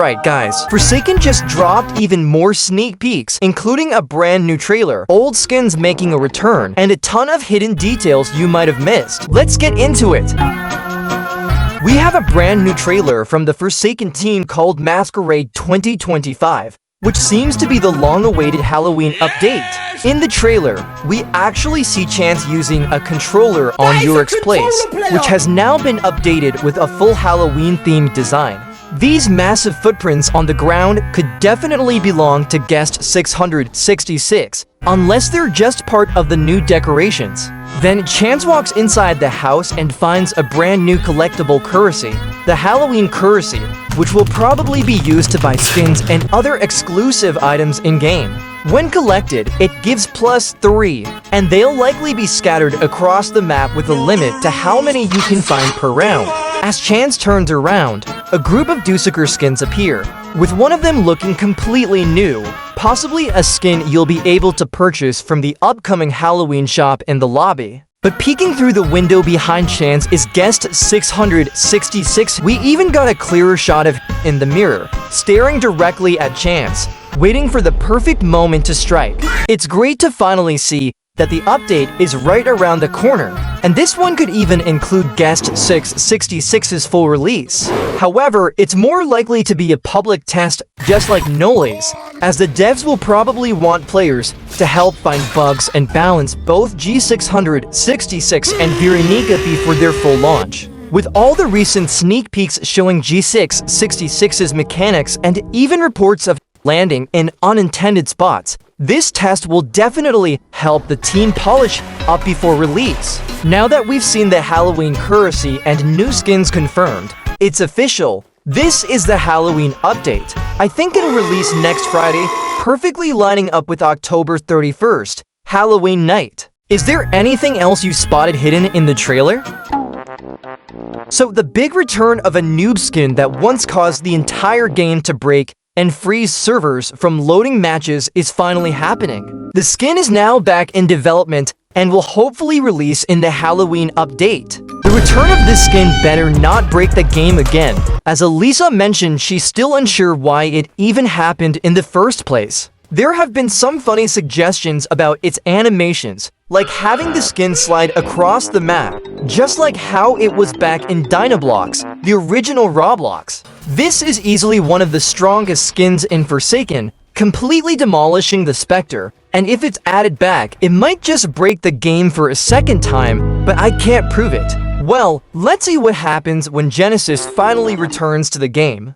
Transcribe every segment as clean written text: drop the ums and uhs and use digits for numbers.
right, guys. Forsaken just dropped even more sneak peeks, including a brand new trailer, old skins making a return, and a ton of hidden details you might have missed. Let's get into it. We have a brand new trailer from the Forsaken team called Masquerade 2025, which seems to be the long-awaited Halloween update. In the trailer, we actually see Chance using a controller on Yurik's place, which has now been updated with a full Halloween-themed design. These massive footprints on the ground could definitely belong to Guest 666, unless they're just part of the new decorations. Then Chance walks inside the house and finds a brand new collectible currency, the Halloween currency, which will probably be used to buy skins and other exclusive items in-game. When collected, it gives +3, and they'll likely be scattered across the map with a limit to how many you can find per round. As Chance turns around, a group of Dussaker skins appear, with one of them looking completely new, possibly a skin you'll be able to purchase from the upcoming Halloween shop in the lobby. But peeking through the window behind Chance is Guest 666. We even got a clearer shot of in the mirror, staring directly at Chance, waiting for the perfect moment to strike. It's great to finally see that the update is right around the corner, and this one could even include Guest 666's full release. However, it's more likely to be a public test just like Nole's, as the devs will probably want players to help find bugs and balance both G666 and Veronica before their full launch. With all the recent sneak peeks showing G666's mechanics and even reports of landing in unintended spots, this test will definitely help the team polish up before release. Now that we've seen the Halloween currency and new skins confirmed, it's official. This is the Halloween update. I think it'll release next Friday, perfectly lining up with October 31st, Halloween night. Is there anything else you spotted hidden in the trailer? So the big return of a noob skin that once caused the entire game to break and freeze servers from loading matches is finally happening. The skin is now back in development and will hopefully release in the Halloween update. The return of this skin better not break the game again, as Elisa mentioned she's still unsure why it even happened in the first place. There have been some funny suggestions about its animations, like having the skin slide across the map, just like how it was back in Dynablox, the original Roblox. This is easily one of the strongest skins in Forsaken, completely demolishing the Spectre, and if it's added back, it might just break the game for a second time, but I can't prove it. Well, let's see what happens when Genesis finally returns to the game.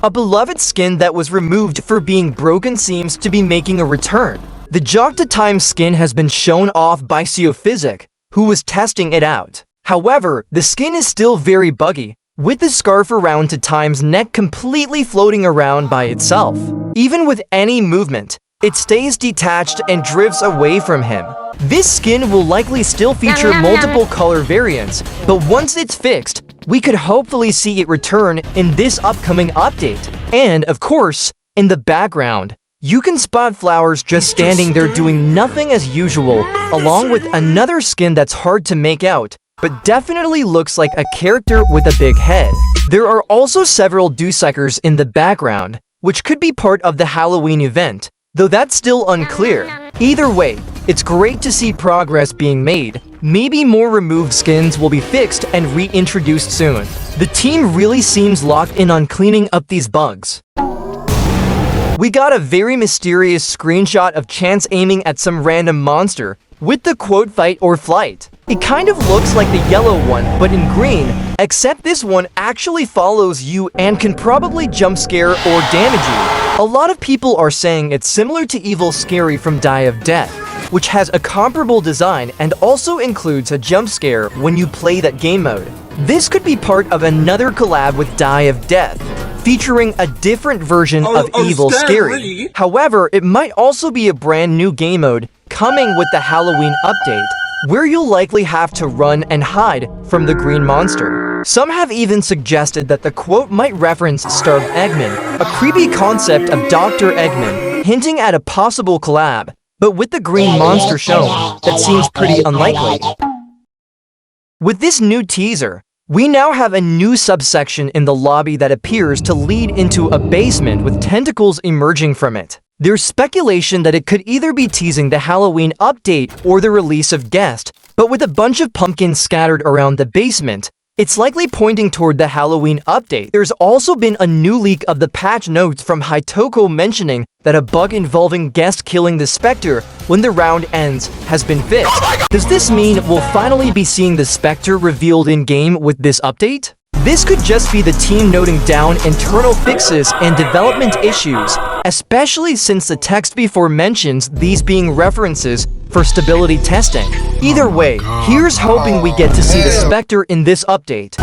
A beloved skin that was removed for being broken seems to be making a return. The Jog to Time skin has been shown off by Geophysic, who was testing it out. However, the skin is still very buggy, with the scarf around to Time's neck completely floating around by itself. Even with any movement, it stays detached and drifts away from him. This skin will likely still feature multiple color variants, but once it's fixed, we could hopefully see it return in this upcoming update. And, of course, in the background, you can spot Flowers just standing there doing nothing as usual, along with another skin that's hard to make out, but definitely looks like a character with a big head. There are also several Dusakers in the background, which could be part of the Halloween event, though that's still unclear. Either way, it's great to see progress being made. Maybe more removed skins will be fixed and reintroduced soon. The team really seems locked in on cleaning up these bugs. We got a very mysterious screenshot of Chance aiming at some random monster with the quote "fight or flight." It kind of looks like the yellow one, but in green, except this one actually follows you and can probably jump scare or damage you. A lot of people are saying it's similar to Evil Scary from Die of Death, which has a comparable design and also includes a jump scare when you play that game mode. This could be part of another collab with Die of Death, featuring a different version of Evil Scary. However, it might also be a brand new game mode coming with the Halloween update, where you'll likely have to run and hide from the green monster. Some have even suggested that the quote might reference Starved Eggman, a creepy concept of Dr. Eggman, hinting at a possible collab, but with the green monster shown, that seems pretty unlikely. With this new teaser, We now have a new subsection in the lobby that appears to lead into a basement with tentacles emerging from it. There's speculation that it could either be teasing the Halloween update or the release of Guest, but with a bunch of pumpkins scattered around the basement, it's likely pointing toward the Halloween update. There's also been a new leak of the patch notes from Hitoko mentioning that a bug involving Guest killing the Spectre when the round ends has been fixed. Does this mean we'll finally be seeing the Spectre revealed in-game with this update? This could just be the team noting down internal fixes and development issues, especially since the text before mentions these being references for stability testing. Either way, here's hoping we get to see the Spectre in this update.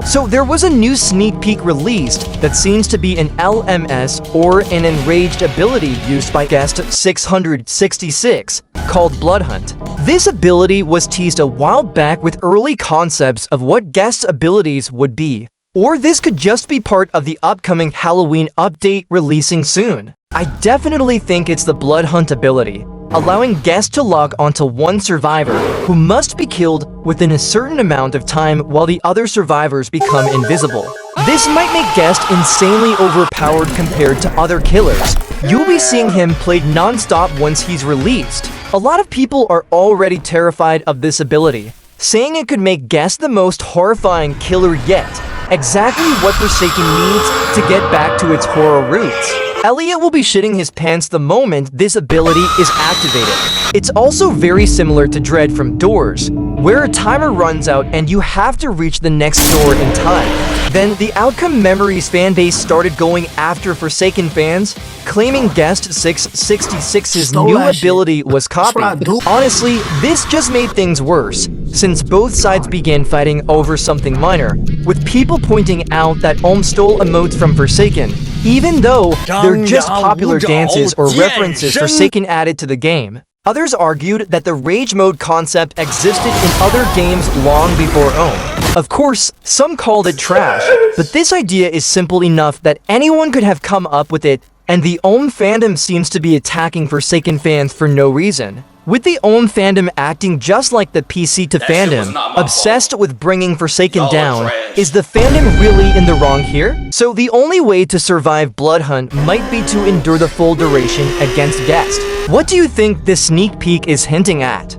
So there was a new sneak peek released that seems to be an LMS or an enraged ability used by Guest 666 called Bloodhunt. This ability was teased a while back with early concepts of what Guest's abilities would be. Or this could just be part of the upcoming Halloween update releasing soon. I definitely think it's the Bloodhunt ability, allowing Guest to log onto one survivor who must be killed within a certain amount of time while the other survivors become invisible. This might make Guest insanely overpowered compared to other killers. You'll be seeing him played non-stop once he's released. A lot of people are already terrified of this ability, saying it could make Guest the most horrifying killer yet. Exactly what Forsaken needs to get back to its horror roots. Elliot will be shitting his pants the moment this ability is activated. It's also very similar to Dread from Doors, where a timer runs out and you have to reach the next door in time. Then the Outcome Memories fanbase started going after Forsaken fans, claiming Guest 666's new ability was copied. Honestly, this just made things worse, since both sides began fighting over something minor, with people pointing out that Ohm stole emotes from Forsaken, even though they're just popular dances or references Forsaken added to the game. Others argued that the rage mode concept existed in other games long before Ohm. Of course, some called it trash, but this idea is simple enough that anyone could have come up with it, and the Ohm fandom seems to be attacking Forsaken fans for no reason. With the Ohm fandom acting just like the PC to fandom, obsessed with bringing Forsaken down, is the fandom really in the wrong here? So the only way to survive Bloodhunt might be to endure the full duration against Guest. What do you think this sneak peek is hinting at?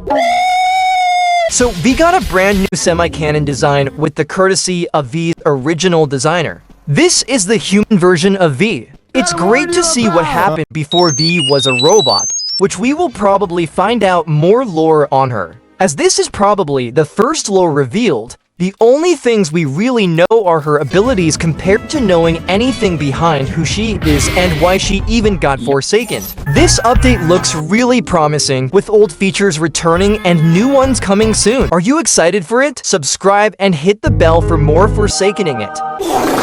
So V got a brand new semi-canon design with the courtesy of V's original designer. This is the human version of V. It's great to see what happened before V was a robot, which we will probably find out more lore on her. As this is probably the first lore revealed, the only things we really know are her abilities compared to knowing anything behind who she is and why she even got Forsaken. This update looks really promising, with old features returning and new ones coming soon. Are you excited for it? Subscribe and hit the bell for more Forsakening it.